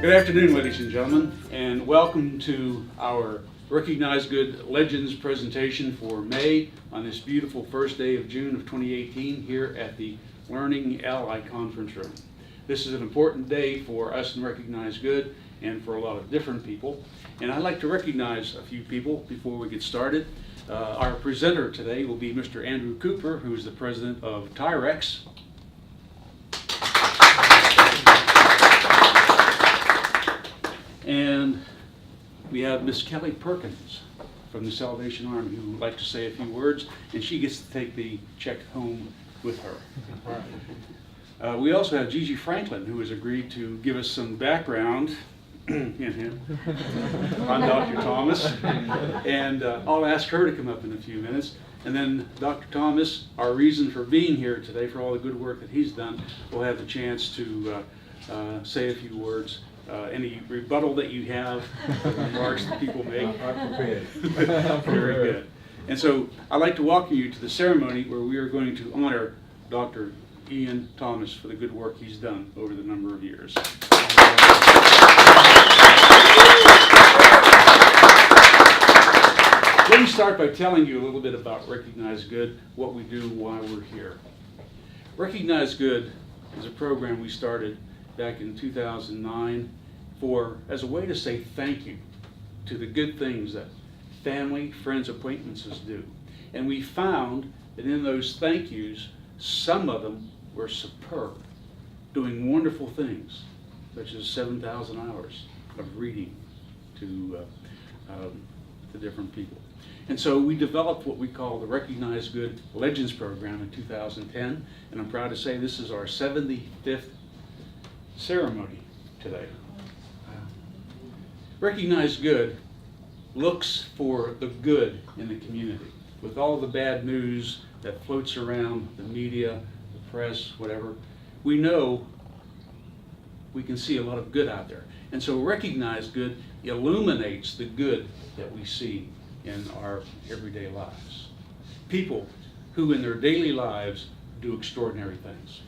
Good afternoon, ladies and gentlemen, and welcome to our Recognize Good Legends presentation for May on this beautiful first day of June of 2018 here at the Learning Ally Conference Room. This is an important day for us in Recognize Good and for a lot of different people. And I'd like to recognize a few people before we get started. Our presenter today will be Mr. Andrew Cooper, who is the president of Tyrex. And we have Miss Kelly Perkins from the Salvation Army, who would like to say a few words, and she gets to take the check home with her. We also have Gigi Franklin, who has agreed to give us some background on Dr. Thomas, and I'll ask her to come up in a few minutes. And then Dr. Thomas, our reason for being here today, for all the good work that he's done, will have the chance to say a few words. Any rebuttal that you have, remarks that people make. I'm prepared. Very good. And so I'd like to welcome you to the ceremony where we are going to honor Dr. Ian Thomas for the good work he's done over the number of years. Let me start by telling you a little bit about Recognize Good, what we do, why we're here. Recognize Good is a program we started back in 2009 as a way to say thank you to the good things that family, friends, acquaintances do. And we found that in those thank yous, some of them were superb, doing wonderful things, such as 7,000 hours of reading to different people. And so we developed what we call the Recognize Good Legends program in 2010, and I'm proud to say this is our 75th ceremony today. Recognize Good looks for the good in the community. With all the bad news that floats around the media, the press, whatever, we know we can see a lot of good out there. And so Recognize Good illuminates the good that we see in our everyday lives. People who in their daily lives do extraordinary things.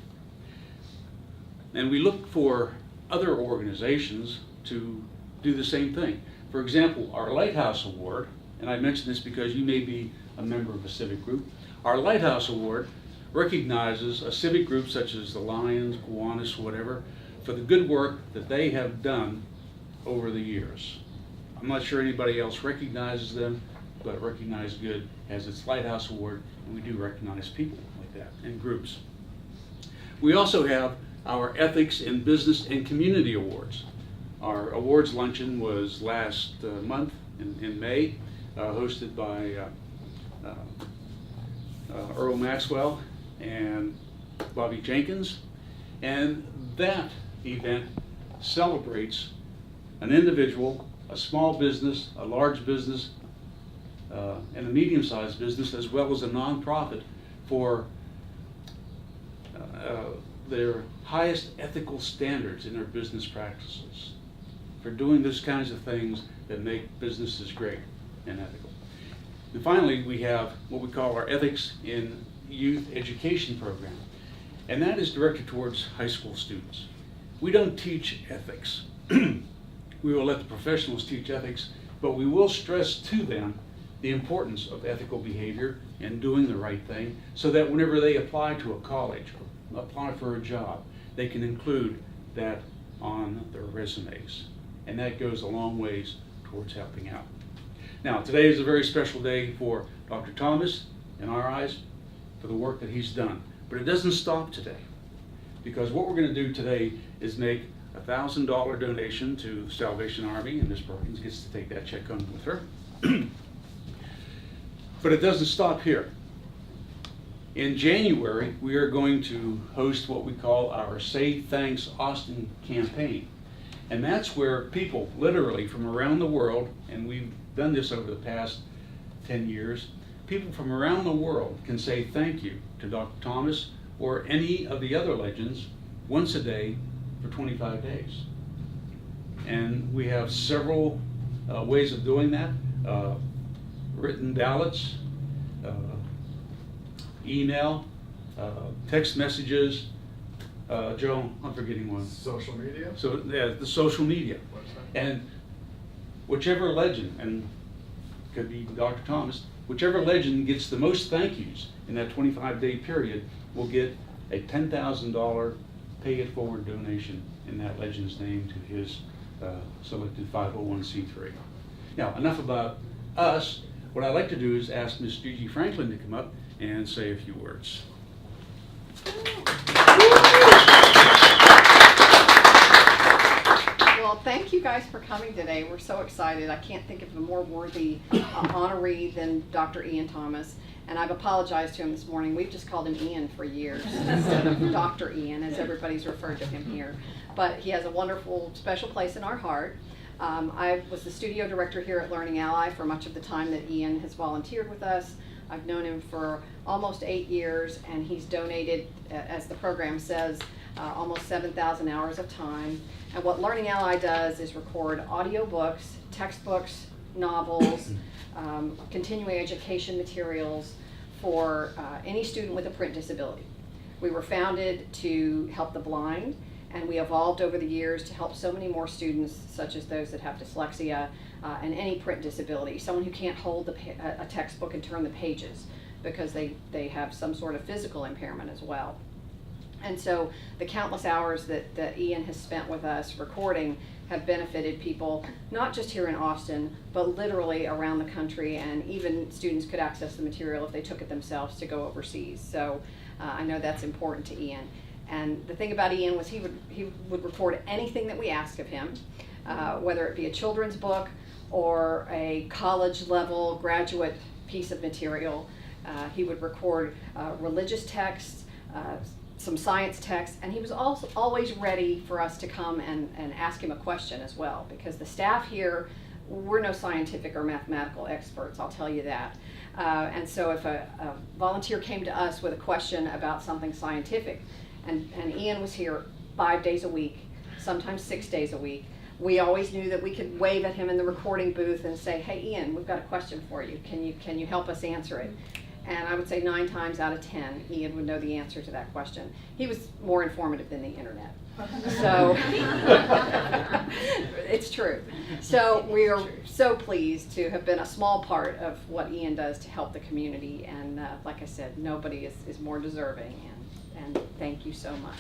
And we look for other organizations to do the same thing. For example, our Lighthouse Award, and I mention this because you may be a member of a civic group, our Lighthouse Award recognizes a civic group such as the Lions, Kiwanis, whatever, for the good work that they have done over the years. I'm not sure anybody else recognizes them, but Recognize Good has its Lighthouse Award, and we do recognize people like that and groups. We also have our Ethics in Business and Community Awards. Our awards luncheon was last month in May, hosted by Earl Maxwell and Bobby Jenkins. And that event celebrates an individual, a small business, a large business, and a medium-sized business, as well as a nonprofit, for their highest ethical standards in their business practices, for doing those kinds of things that make businesses great and ethical. And finally, we have what we call our Ethics in Youth Education program, and that is directed towards high school students. We don't teach ethics. We will let the professionals teach ethics, but we will stress to them the importance of ethical behavior and doing the right thing, so that whenever they apply to a college or apply for a job, they can include that on their resumes. And that goes a long ways towards helping out. Now, today is a very special day for Dr. Thomas, in our eyes, for the work that he's done. But it doesn't stop today, because what we're going to do today is make a $1,000 donation to the Salvation Army, and Ms. Perkins gets to take that check home with her. But it doesn't stop here. In January, we are going to host what we call our Say Thanks Austin campaign. And that's where people literally from around the world, and we've done this over the past 10 years, people from around the world can say thank you to Dr. Thomas or any of the other legends once a day for 25 days. And we have several ways of doing that. Written ballots, email, text messages, Joe, I'm forgetting one. Social media? So, yeah, the social media. Website? And whichever legend, and could be Dr. Thomas, whichever legend gets the most thank yous in that 25-day period will get a $10,000 pay it forward donation in that legend's name to his selected 501c3. Now, enough about us. What I'd like to do is ask Miss Gigi Franklin to come up and say a few words. Well, thank you guys for coming today. We're so excited. I can't think of a more worthy honoree than Dr. Ian Thomas. And I've apologized to him this morning. We've just called him Ian for years instead of Dr. Ian, as everybody's referred to him here. But he has a wonderful, special place in our heart. I was the studio director here at Learning Ally for much of the time that Ian has volunteered with us. I've known him for almost 8 years, and he's donated, as the program says, almost 7,000 hours of time. And what Learning Ally does is record audiobooks, textbooks, novels, continuing education materials for any student with a print disability. We were founded to help the blind, and we evolved over the years to help so many more students, such as those that have dyslexia and any print disability, someone who can't hold a textbook and turn the pages because they have some sort of physical impairment as well. And so the countless hours that Ian has spent with us recording have benefited people, not just here in Austin, but literally around the country, and even students could access the material if they took it themselves to go overseas. So I know that's important to Ian. And the thing about Ian was he would record anything that we asked of him, whether it be a children's book or a college level graduate piece of material. He would record religious texts, some science texts, and he was also always ready for us to come and ask him a question as well, because the staff here, we're no scientific or mathematical experts, I'll tell you that. And so if a volunteer came to us with a question about something scientific, and Ian was here 5 days a week, sometimes 6 days a week, we always knew that we could wave at him in the recording booth and say, "Hey Ian, we've got a question for you. Can you help us answer it?" And I would say 9 times out of 10, Ian would know the answer to that question. He was more informative than the internet. So, it's true. So we are so pleased to have been a small part of what Ian does to help the community. And like I said, nobody is more deserving. And thank you so much.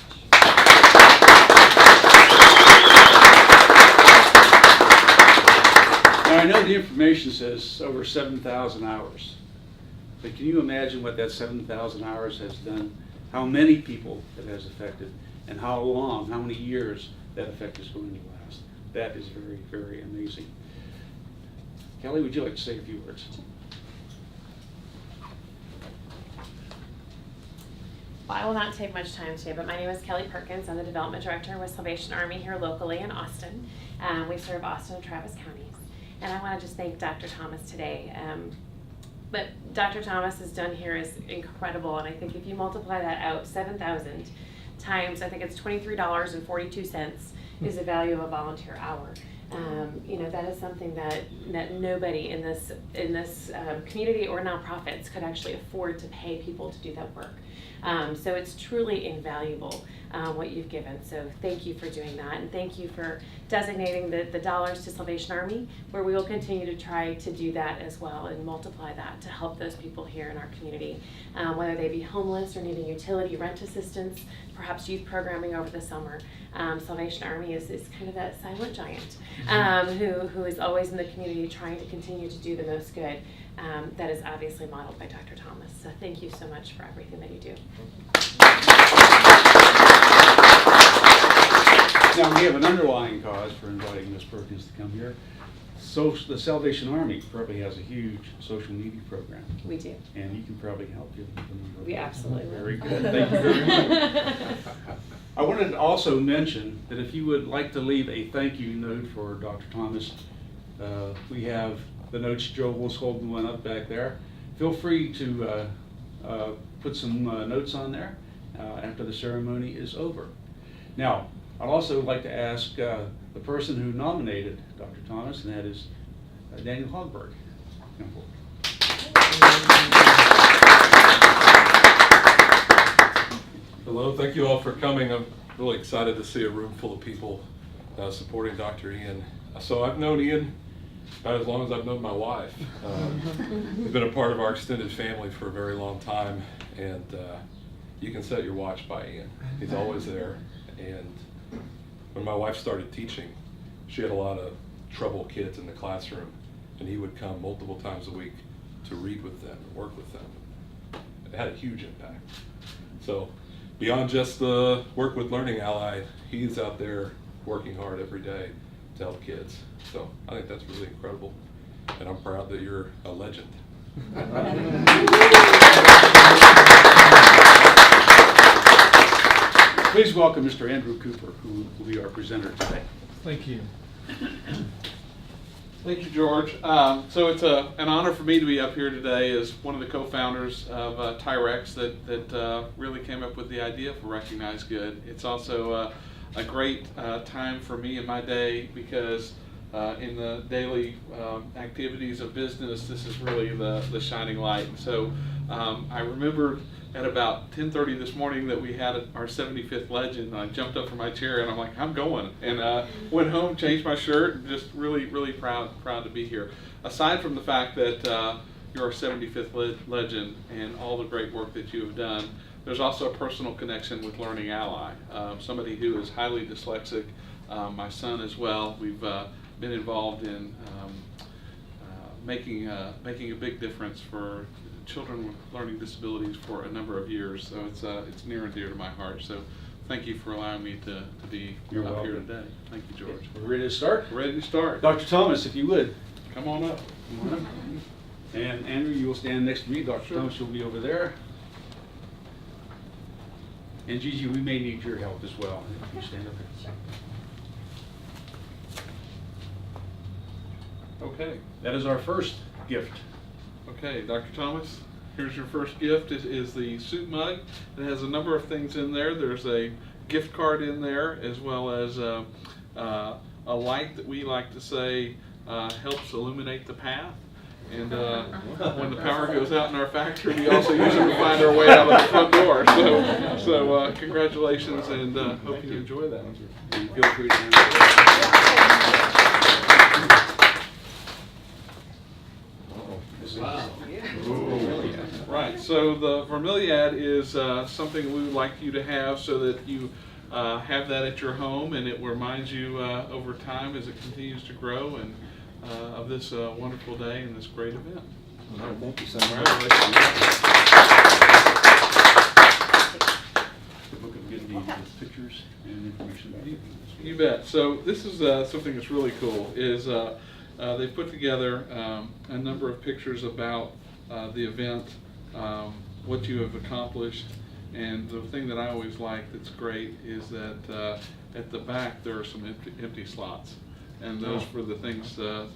Now, I know the information says over 7,000 hours. But can you imagine what that 7,000 hours has done? How many people it has affected, and how long, how many years that effect is going to last? That is very, very amazing. Kelly, would you like to say a few words? Well, I will not take much time today, but my name is Kelly Perkins. I'm the Development Director with Salvation Army here locally in Austin. We serve Austin and Travis counties. And I want to just thank Dr. Thomas today. But Dr. Thomas has done here is incredible, and I think if you multiply that out, 7,000 times, I think it's $23.42 is the value of a volunteer hour. You know, that is something that nobody in this community or nonprofits could actually afford to pay people to do that work. So it's truly invaluable what you've given. So thank you for doing that, and thank you for designating the dollars to Salvation Army, where we will continue to try to do that as well and multiply that to help those people here in our community, whether they be homeless or needing utility rent assistance, perhaps youth programming over the summer. Salvation Army is kind of that silent giant who is always in the community trying to continue to do the most good. That is obviously modeled by Dr. Thomas. So thank you so much for everything that you do. Now, we have an underlying cause for inviting Ms. Perkins to come here. So the Salvation Army probably has a huge social media program. We do. And you can probably help you. We absolutely will. Very good. Thank you very much. I wanted to also mention that if you would like to leave a thank you note for Dr. Thomas, we have the notes. Joe was holding one up back there. Feel free to put some notes on there after the ceremony is over. Now, I'd also like to ask the person who nominated Dr. Thomas, and that is Daniel Hogberg. Come forward. The Hello, thank you all for coming. I'm really excited to see a room full of people supporting Dr. Ian. So I've known Ian about as long as I've known my wife. He's been a part of our extended family for a very long time, and you can set your watch by Ian. He's always there. And when my wife started teaching, she had a lot of trouble kids in the classroom, and he would come multiple times a week to read with them and work with them. It had a huge impact. So beyond just the work with Learning Ally, he's out there working hard every day to help kids. So I think that's really incredible, and I'm proud that you're a legend. Please welcome Mr. Andrew Cooper, who will be our presenter today. Thank you. Thank you, George. So it's an honor for me to be up here today as one of the co-founders of Tyrex that really came up with the idea for Recognize Good. It's also a great time for me in my day because in the daily activities of business, this is really the shining light. And so I remembered at about 10:30 this morning that we had our 75th legend. I jumped up from my chair and I'm like, I'm going. And went home, changed my shirt, and just really proud to be here. Aside from the fact that you're our 75th legend and all the great work that you have done, there's also a personal connection with Learning Ally. Somebody who is highly dyslexic, my son as well. We've been involved in making a big difference for children with learning disabilities for a number of years. So it's near and dear to my heart. So thank you for allowing me to be You're up here welcome. today. Thank you, George. We're ready to start? We're ready to start. Dr. Thomas, if you would. Come on up. Come on up. And Andrew, you will stand next to me. Dr. Sure. Thomas will be over there. And Gigi, we may need your help as well. If you stand up there. Okay. That is our first gift. Okay, Dr. Thomas, here's your first gift. It is the soup mug. It has a number of things in there. There's a gift card in there, as well as a light that we like to say helps illuminate the path. And when the power goes out in our factory, we also use it to find our way out of the front door. So congratulations, and hope you enjoy that. And feel free to hand Wow. Right, so the Vermiliad is something we would like you to have so that you have that at your home, and it reminds you over time as it continues to grow and of this wonderful day and this great event. All right, thank you so much. The book of good deeds with pictures and information about you. You bet. So this is something that's really cool. Is they put together a number of pictures about the event, what you have accomplished, and the thing that I always like that's great is that at the back there are some empty slots, and those for the things that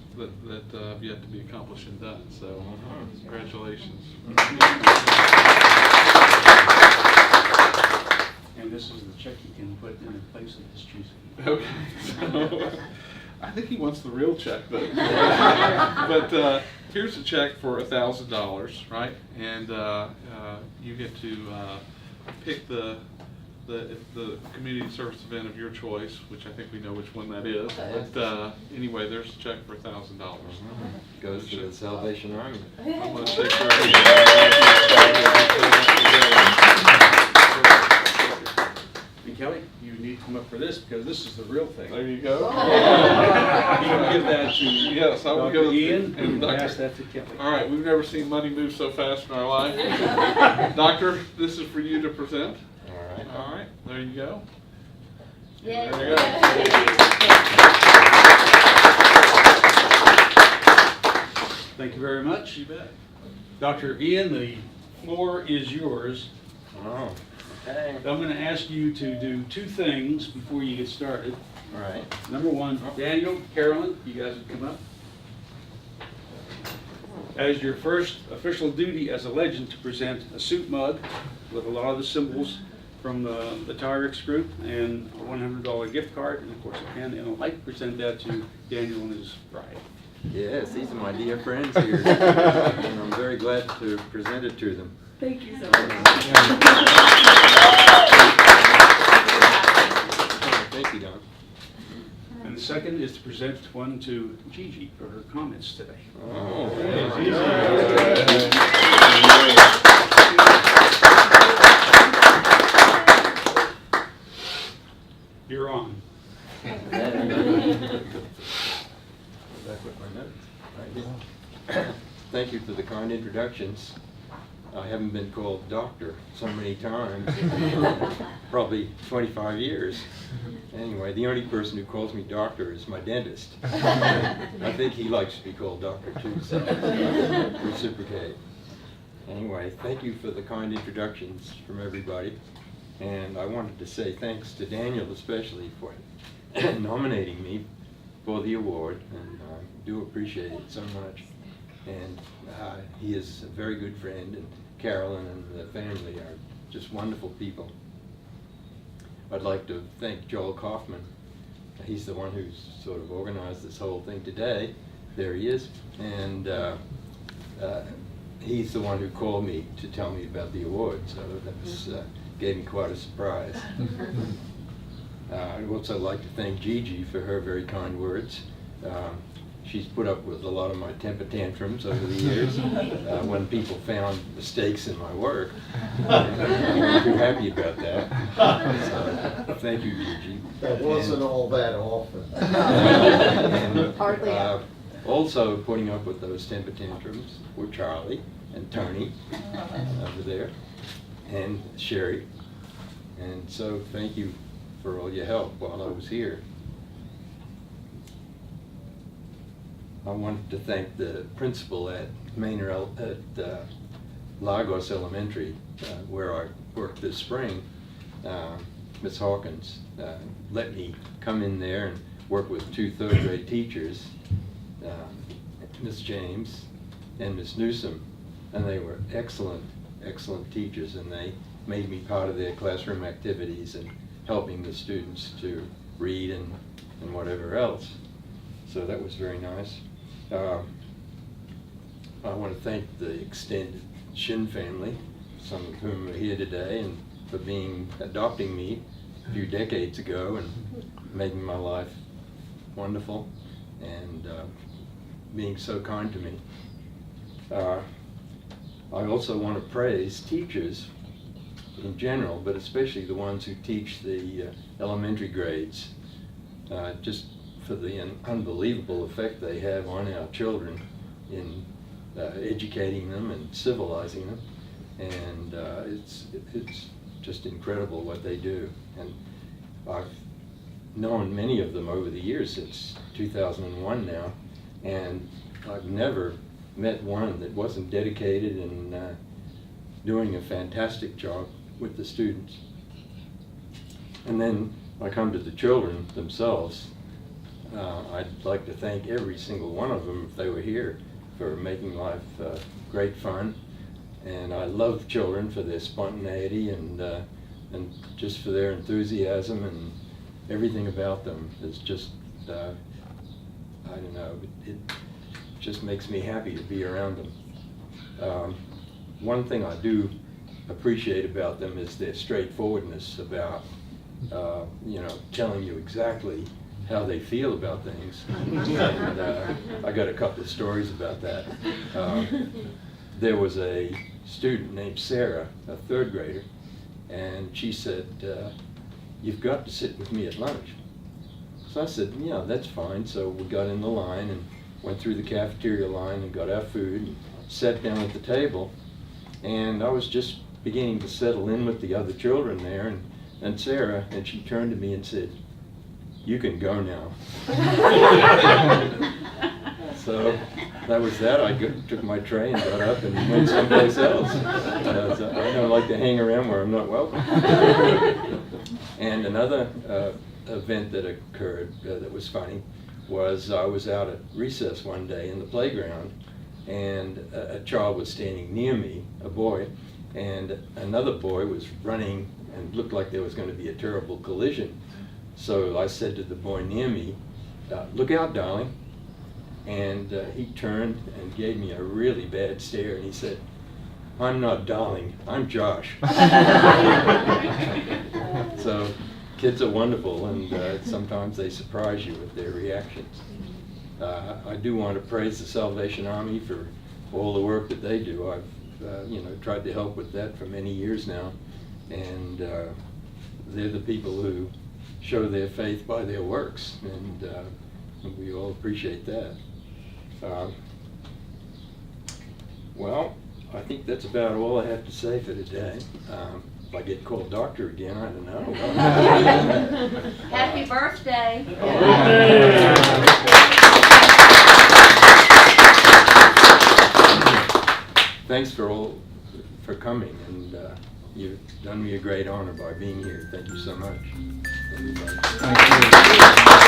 have yet to be accomplished and done. So congratulations. And this is the check you can put in the place of his choosing. Okay, so I think he wants the real check, but here's a check for $1,000, right? And you get to pick the community service event of your choice, which I think we know which one that is. But anyway, there's a check for $1,000. Goes to the Salvation Army. I'm going to shake your hand. And Kelly, you need to come up for this because this is the real thing. There you go. You can give that to Yes, I will Dr. give it to Ian and Dr. pass that to Kelly. All right, we've never seen money move so fast in our life. Doctor, this is for you to present. All right. All right, there you go. Yay. There you go. Thank you very much. You bet. Dr. Ian, the floor is yours. Oh, okay. I'm going to ask you to do two things before you get started. All right. Number one, Daniel, Carolyn, you guys would come up. As your first official duty as a legend to present a soup mug with a lot of the symbols from the Tyrex group and a $100 gift card and of course a pen and a light, present that to Daniel and his bride. Yes, these are my dear friends here. And I'm very glad to present it to them. Thank you so much. present one to Gigi for her comments today. You're on. Back with my notes. Right. Thank you for the kind introductions. I haven't been called doctor so many times, probably 25 years. Anyway, the only person who calls me doctor is my dentist. I think he likes to be called doctor too, so reciprocate. Anyway, thank you for the kind introductions from everybody. And I wanted to say thanks to Daniel especially for nominating me for the award, and I do appreciate it so much. And he is a very good friend, and Carolyn and the family are just wonderful people. I'd like to thank Joel Kaufman. He's the one who's sort of organized this whole thing today. There he is. And he's the one who called me to tell me about the award, so that was, gave me quite a surprise. I'd also like to thank Gigi for her very kind words. She's put up with a lot of my temper tantrums over the years when people found mistakes in my work. I'm not too happy about that. So, thank you, Gigi. That wasn't all that often. And, Hardly ever. also putting up with those temper tantrums were Charlie and Tony over there, and Sherry. And so thank you for all your help while I was here. I wanted to thank the principal at Lagos Elementary, where I worked this spring. Ms. Hawkins let me come in there and work with 2 third-grade teachers, Ms. James and Ms. Newsom, and they were excellent, excellent teachers, and they made me part of their classroom activities and helping the students to read and whatever else. So that was very nice. I want to thank the extended Shin family, some of whom are here today, and for adopting me a few decades ago and making my life wonderful and being so kind to me. I also want to praise teachers in general, but especially the ones who teach the elementary grades, just for the unbelievable effect they have on our children in educating them and civilizing them. And it's just incredible what they do. And I've known many of them over the years, since 2001 now, and I've never met one that wasn't dedicated and doing a fantastic job with the students. And then I come to the children themselves. I'd like to thank every single one of them, if they were here, for making life great fun. And I love children for their spontaneity and just for their enthusiasm, and everything about them is just, I don't know, it just makes me happy to be around them. One thing I do appreciate about them is their straightforwardness about, telling you exactly how they feel about things. And I got a couple of stories about that. There was a student named Sarah, a 3rd grader, and she said, "You've got to sit with me at lunch." So I said, "Yeah, that's fine." So we got in the line and went through the cafeteria line and got our food and sat down at the table. And I was just beginning to settle in with the other children there, and Sarah, and she turned to me and said, "You can go now." So that was that. I took my tray and got up and went someplace else. I don't like to hang around where I'm not welcome. And another event that occurred that was funny was I was out at recess one day in the playground, and a child was standing near me, a boy, and another boy was running and looked like there was going to be a terrible collision. So I said to the boy near me, "Look out, darling." And he turned and gave me a really bad stare, and he said, "I'm not darling, I'm Josh." So kids are wonderful, and sometimes they surprise you with their reactions. I do want to praise the Salvation Army for all the work that they do. I've tried to help with that for many years now, and they're the people who show their faith by their works, and we all appreciate that. Well, I think that's about all I have to say for today. If I get called doctor again, I don't know. Happy birthday. Thanks for coming, and you've done me a great honor by being here. Thank you so much, everybody. Thank you.